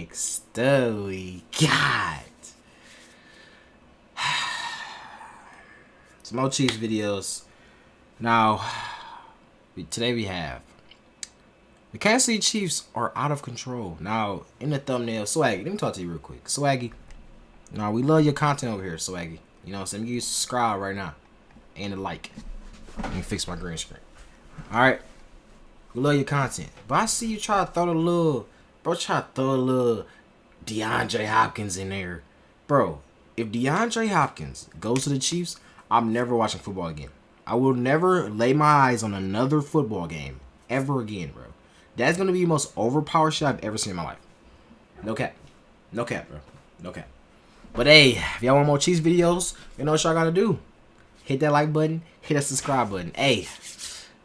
next up we got some more Chiefs videos. Now, today we have the Kansas City Chiefs are out of control. Now, in the thumbnail, Swaggy, let me talk to you real quick. Swaggy, now we love your content over here, Swaggy. You know what I'm saying? Give you a subscribe right now and a like. Let me fix my green screen. Alright? We love your content. But I see you try to throw a little DeAndre Hopkins in there. Bro, if DeAndre Hopkins goes to the Chiefs, I'm never watching football again. I will never lay my eyes on another football game ever again, bro. That's going to be the most overpowered shit I've ever seen in my life. No cap. No cap, bro. No cap. But hey, if y'all want more Chiefs videos, you know what y'all got to do. Hit that like button. Hit that subscribe button. Hey,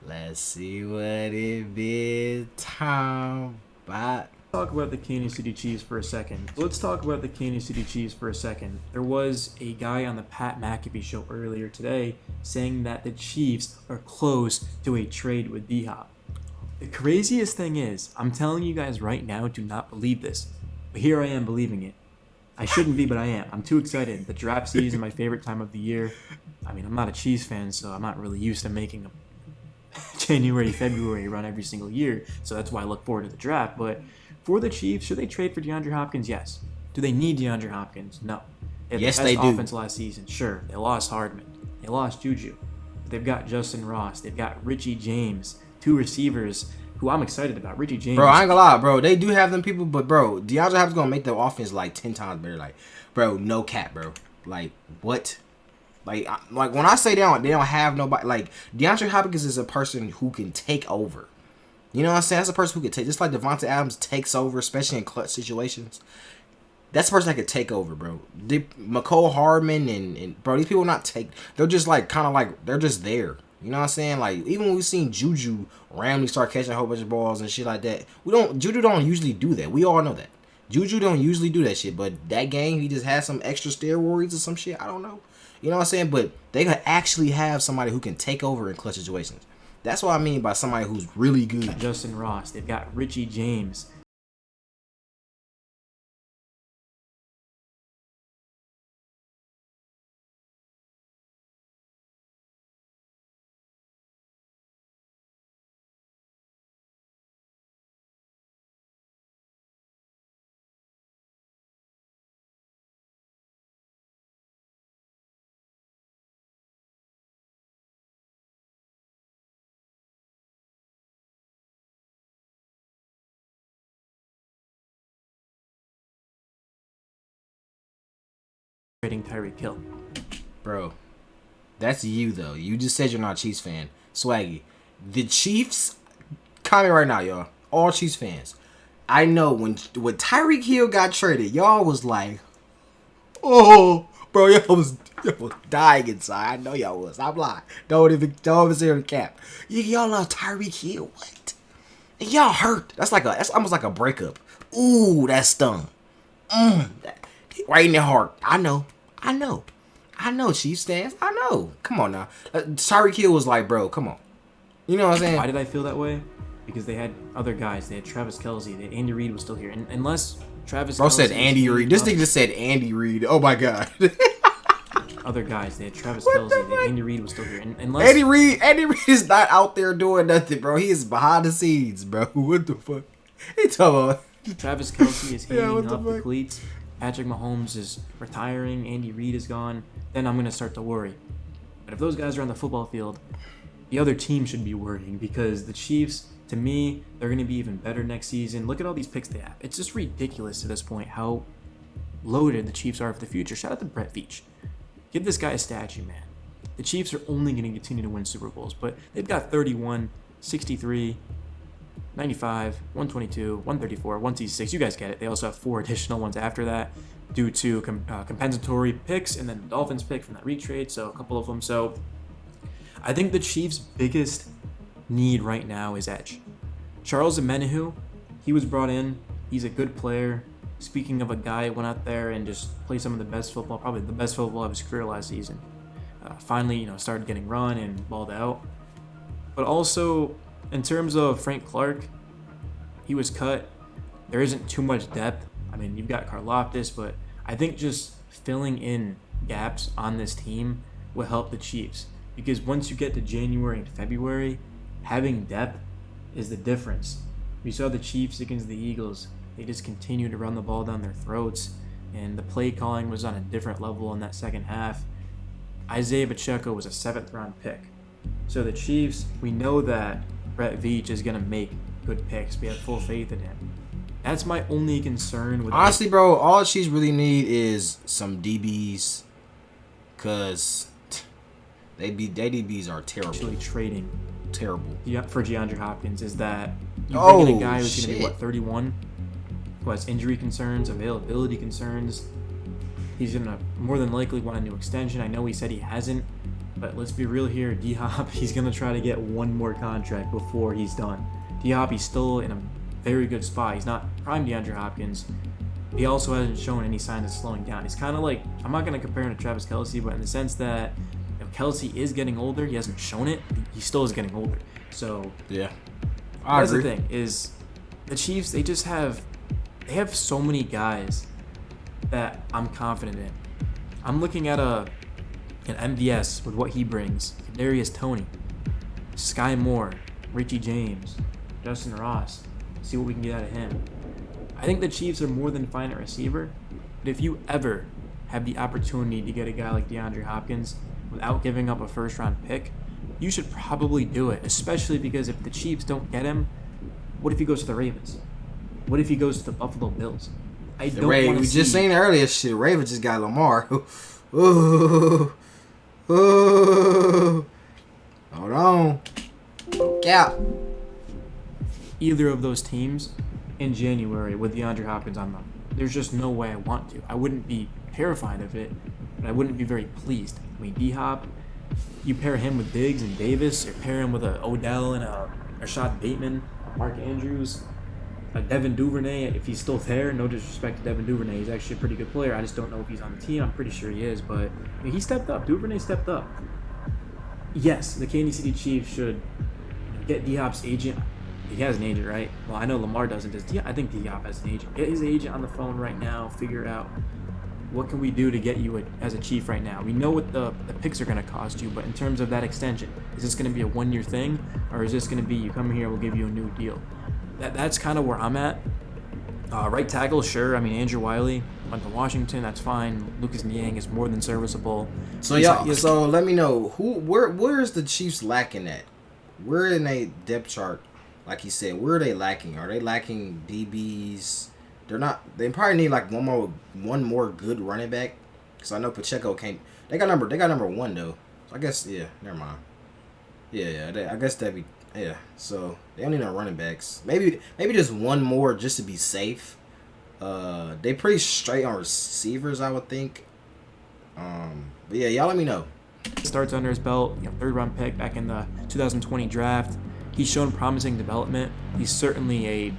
let's see what it is time. Bye. Talk about the Kansas City Chiefs for a second. Let's talk about the Kansas City Chiefs for a second. There was a guy on the Pat McAfee show earlier today saying that the Chiefs are close to a trade with D-Hop. The craziest thing is, I'm telling you guys right now, do not believe this. But here I am believing it. I shouldn't be, but I am. I'm too excited. The draft season, my favorite time of the year. I mean, I'm not a Chiefs fan, so I'm not really used to making a January, February run every single year. So that's why I look forward to the draft. But for the Chiefs, should they trade for DeAndre Hopkins? Yes. Do they need DeAndre Hopkins? No. They had yes, the they best do. Offense last season. Sure, they lost Hardman. They lost Juju. But they've got Justin Ross. They've got Richie James. Two receivers who I'm excited about. Richie James. Bro, I ain't gonna lie, bro. They do have them people, but bro, DeAndre Hopkins gonna make the offense like 10 times better. Like, bro, no cap, bro. Like, what? Like when I say they don't have nobody. Like, DeAndre Hopkins is a person who can take over. You know what I'm saying? That's a person who can take, just like Devontae Adams takes over, especially in clutch situations. That's a person that could take over, bro. McCole Hardman and bro, these people not take. They're just like kind of like they're just there. You know what I'm saying? Like, even when we've seen Juju randomly start catching a whole bunch of balls and shit like that, Juju don't usually do that. We all know that. Juju don't usually do that shit, but that game, he just had some extra steroids or some shit. I don't know. You know what I'm saying? But they could actually have somebody who can take over in clutch situations. That's what I mean by somebody who's really good. Justin Ross. They've got Richie James. Tyreek Hill. Bro, that's you, though. You just said you're not a Chiefs fan. Swaggy. The Chiefs, comment right now, y'all. All Chiefs fans. I know when Tyreek Hill got traded, y'all was like, oh, bro, y'all was dying inside. I know y'all was. I'm lying. Don't even say the cap. Y'all love Tyreek Hill. What? And y'all hurt. That's almost like a breakup. Ooh, that stung. Right in their heart. I know, Chiefs fans. I know. Come on now. Tyreek Hill was like, bro, come on. You know what I'm saying? Why did I feel that way? Because they had other guys. They had Travis Kelce. They had Andy Reid was still here. And unless Travis Bro Kelce said Andy Reid. This thing just said Andy Reid. Oh my god. Other guys. They had Travis Kelce. They had Andy Reid was still here. And unless Andy Reid is not out there doing nothing, bro. He is behind the scenes, bro. What the fuck? He talking about Travis Kelce is hanging the up the fuck? cleats. Patrick Mahomes is retiring. Andy Reid is gone. Then I'm going to start to worry. But if those guys are on the football field, the other team should be worrying because the Chiefs, to me, they're going to be even better next season. Look at all these picks they have. It's just ridiculous to this point how loaded the Chiefs are for the future. Shout out to Brett Veach. Give this guy a statue, man. The Chiefs are only going to continue to win Super Bowls, but they've got 31, 63, 95, 122, 134, 166. You guys get it. They also have 4 additional ones after that due to compensatory picks and then the Dolphins pick from that retrade, so a couple of them. So I think the Chiefs' biggest need right now is edge. Charles Omenihu, he was brought in. He's a good player. Speaking of a guy who went out there and just played some of the best football, probably the best football of his career last season. Finally, started getting run and balled out. But also, in terms of Frank Clark, he was cut. There isn't too much depth. I mean, you've got Karlaftis, but I think just filling in gaps on this team will help the Chiefs. Because once you get to January and February, having depth is the difference. We saw the Chiefs against the Eagles. They just continued to run the ball down their throats, and the play calling was on a different level in that second half. Isaiah Pacheco was a 7th-round pick. So the Chiefs, we know that Brett Veach is going to make good picks. We have full faith in him. That's my only concern with honestly, bro, all the Chiefs really need is some DBs, because their DBs are terrible. Actually trading Terrible. for DeAndre Hopkins is that you bring in a guy who's going to be, 31, who has injury concerns, availability concerns. He's going to more than likely want a new extension. I know he said he hasn't, but let's be real here. D-Hop, he's going to try to get one more contract before he's done. D-Hop, he's still in a very good spot. He's not prime DeAndre Hopkins. He also hasn't shown any signs of slowing down. He's kind of like, I'm not going to compare him to Travis Kelce, but in the sense that Kelce is getting older, he hasn't shown it. He still is getting older. So yeah, that's the thing is the Chiefs. They have so many guys that I'm confident in. I'm looking at an MVS with what he brings. Darius Toney, Sky Moore, Richie James, Justin Ross. See what we can get out of him. I think the Chiefs are more than fine at receiver, but if you ever have the opportunity to get a guy like DeAndre Hopkins without giving up a first-round pick, you should probably do it, especially because if the Chiefs don't get him, what if he goes to the Ravens? What if he goes to the Buffalo Bills? I don't want to We see... just seen earlier, shit, Ravens just got Lamar. Ooh. Hold on. Yeah. Either of those teams in January with DeAndre Hopkins on them. There's just no way I want to. I wouldn't be terrified of it, but I wouldn't be very pleased. I mean, D-Hop, you pair him with Diggs and Davis, or pair him with a Odell and a Rashad Bateman, Mark Andrews, a Devin Duvernay, if he's still there. No disrespect to Devin Duvernay. He's actually a pretty good player. I just don't know if he's on the team. I'm pretty sure he is, but I mean, he stepped up. Duvernay stepped up. Yes, the Kansas City Chiefs should get D-Hop's agent. He has an agent, right? Well, I know Lamar doesn't. I think D-Hop has an agent. Get his agent on the phone right now. Figure out what can we do to get you as a Chief right now. We know what the picks are going to cost you, but in terms of that extension, is this going to be a one-year thing, or is this going to be you come here, we'll give you a new deal? That's kind of where I'm at. Right tackle, sure. I mean, Andrew Wiley went to Washington. That's fine. Lucas Niang is more than serviceable. So so let me know where is the Chiefs lacking at? Where in a depth chart, like he said, where are they lacking? Are they lacking DBs? They're not. They probably need like one more good running back. Because I know Pacheco can't. They got number one though. So I guess never mind. I guess that'd be. Yeah, so they don't need no running backs. Maybe just one more just to be safe. They pretty straight on receivers, I would think. But yeah, y'all let me know. Starts under his belt, 3rd-round pick back in the 2020 draft. He's shown promising development. He's certainly a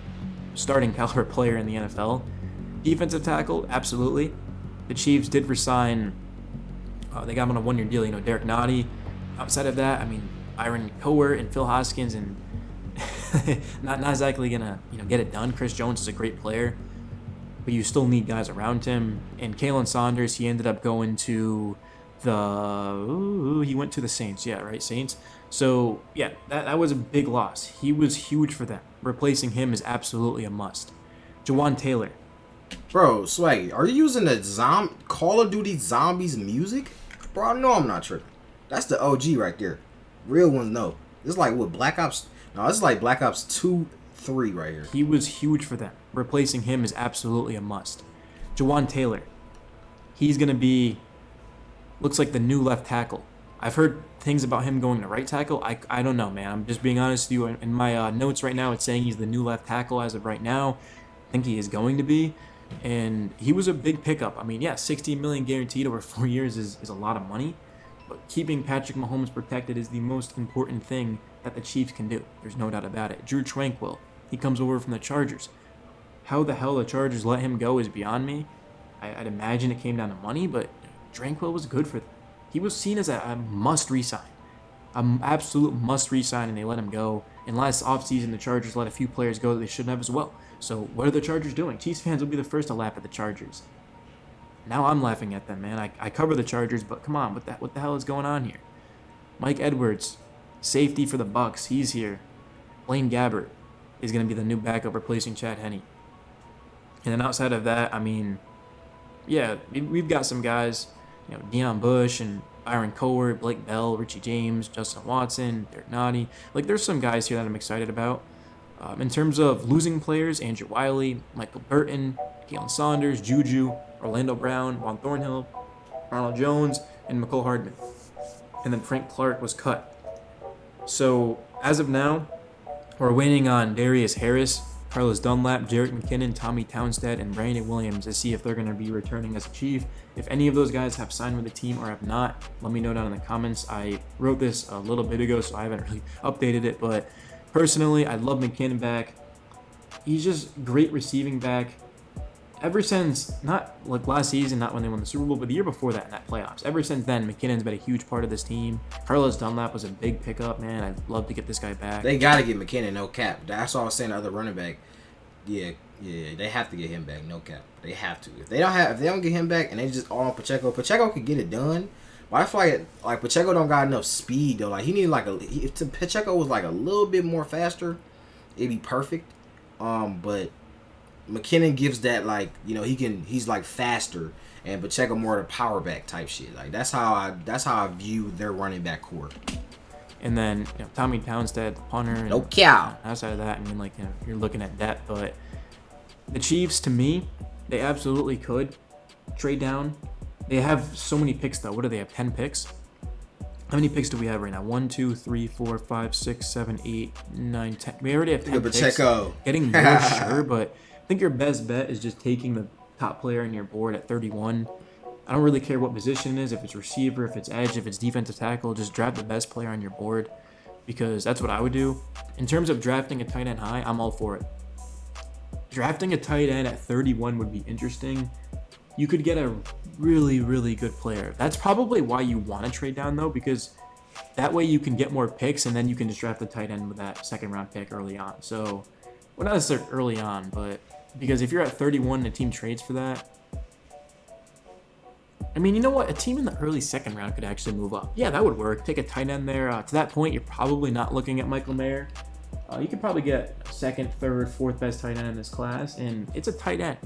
starting caliber player in the NFL. Defensive tackle, absolutely. The Chiefs did resign. They got him on a 1-year deal. Derek Nottie. Outside of that, I mean, Byron Cowart and Phil Hoskins, and not exactly gonna get it done. Chris Jones is a great player, but you still need guys around him. And Kalen Saunders, he ended up going to the Saints. Yeah, right, Saints. So yeah, that was a big loss. He was huge for them. Replacing him is absolutely a must. Jawan Taylor. Bro, Swag, are you using the Call of Duty Zombies music? Bro, I know I'm not tripping. That's the OG right there. Real ones know. It's like what Black Ops. No, it's like Black Ops 2, 3 right here. He was huge for them. Replacing him is absolutely a must. Jawan Taylor. He's gonna be. Looks like the new left tackle. I've heard things about him going to right tackle. I don't know, man. I'm just being honest with you. In my notes right now, it's saying he's the new left tackle as of right now. I think he is going to be. And he was a big pickup. I mean, yeah, $16 million guaranteed over 4 years is a lot of money. But keeping Patrick Mahomes protected is the most important thing that the Chiefs can do. There's no doubt about it. Drew Tranquill, he comes over from the Chargers. How the hell the Chargers let him go is beyond me. I'd imagine it came down to money, but Tranquill was good for them. He was seen as a must resign, an absolute must resign, and they let him go. And last offseason, the Chargers let a few players go that they shouldn't have as well. So what are the Chargers doing? Chiefs fans will be the first to laugh at the Chargers. Now I'm laughing at them, man. I cover the Chargers, but come on, what the hell is going on here? Mike Edwards, safety for the Bucks, he's here. Blaine Gabbert is going to be the new backup replacing Chad Henne. And then outside of that, I mean, yeah, we've got some guys, Deion Bush and Byron Cowart, Blake Bell, Richie James, Justin Watson, Derek Nottie. Like, there's some guys here that I'm excited about. In terms of losing players, Andrew Wiley, Michael Burton, Kalen Saunders, Juju, Orlando Brown, Juan Thornhill, Ronald Jones, and McCole Hardman. And then Frank Clark was cut. So, as of now, we're waiting on Darius Harris, Carlos Dunlap, Jerick McKinnon, Tommy Townsend, and Brandon Williams to see if they're going to be returning as a Chief. If any of those guys have signed with the team or have not, let me know down in the comments. I wrote this a little bit ago, so I haven't really updated it. But personally, I love McKinnon back. He's just great receiving back. Ever since, not like last season, not when they won the Super Bowl, but the year before that in that playoffs. Ever since then, McKinnon's been a huge part of this team. Carlos Dunlap was a big pickup, man. I'd love to get this guy back. They got to get McKinnon, no cap. That's all I was saying. The other running back, yeah, they have to get him back, no cap. They have to. If they don't get him back, and they just all on Pacheco could get it done. But I feel like Pacheco don't got enough speed though. Like he needed if Pacheco was like a little bit more faster, it'd be perfect. But McKinnon gives that he's like faster, and Pacheco more of a power back type shit. Like that's how I view their running back core. And then Tommy Townsend, punter. No cow. Outside of that, I mean, you're looking at depth, but the Chiefs, to me, they absolutely could trade down. They have so many picks though. What do they have? 10 picks. How many picks do we have right now? 1, 2, 3, 4, 5, 6, 7, 8, 9, 10. We already have 10 picks. Pacheco. Getting more sure, but I think your best bet is just taking the top player on your board at 31. I don't really care what position it is, if it's receiver, if it's edge, if it's defensive tackle. Just draft the best player on your board because that's what I would do. In terms of drafting a tight end high, I'm all for it. Drafting a tight end at 31 would be interesting. You could get a really, really good player. That's probably why you want to trade down, though, because that way you can get more picks, and then you can just draft a tight end with that second-round pick early on. So, well, not necessarily early on, but because if you're at 31 and a team trades for that, I mean, you know what? A team in the early second round could actually move up. Yeah, that would work. Take a tight end there. To that point, you're probably not looking at Michael Mayer. You could probably get second, third, fourth best tight end in this class, and it's a tight end.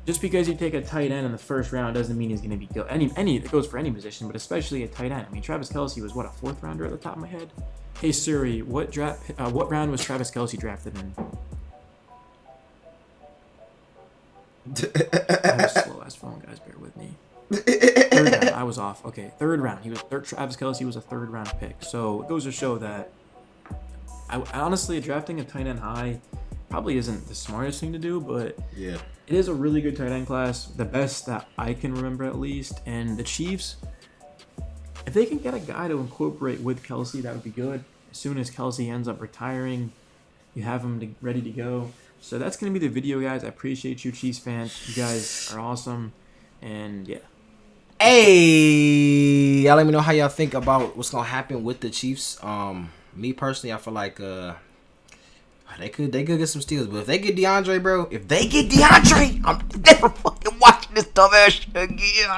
Just because you take a tight end in the first round doesn't mean he's going to be good. It goes for any position, but especially a tight end. I mean, Travis Kelce was what, a fourth rounder at the top of my head? Hey Siri, what round was Travis Kelce drafted in? That was slow ass phone, guys. Bear with me. Third round. I was off. Okay, third round. Travis Kelce was a third round pick. So it goes to show that honestly, drafting a tight end high probably isn't the smartest thing to do, but yeah, it is a really good tight end class, the best that I can remember at least. And the Chiefs, if they can get a guy to incorporate with Kelce, that would be good. As soon as Kelce ends up retiring, you have him ready to go. So that's going to be the video, guys. I appreciate you, Chiefs fans. You guys are awesome. And yeah. Hey, y'all let me know how y'all think about what's going to happen with the Chiefs. Me personally, I feel like they could get some steals, but if they get DeAndre, bro, I'm never fucking watching this dumbass shit again.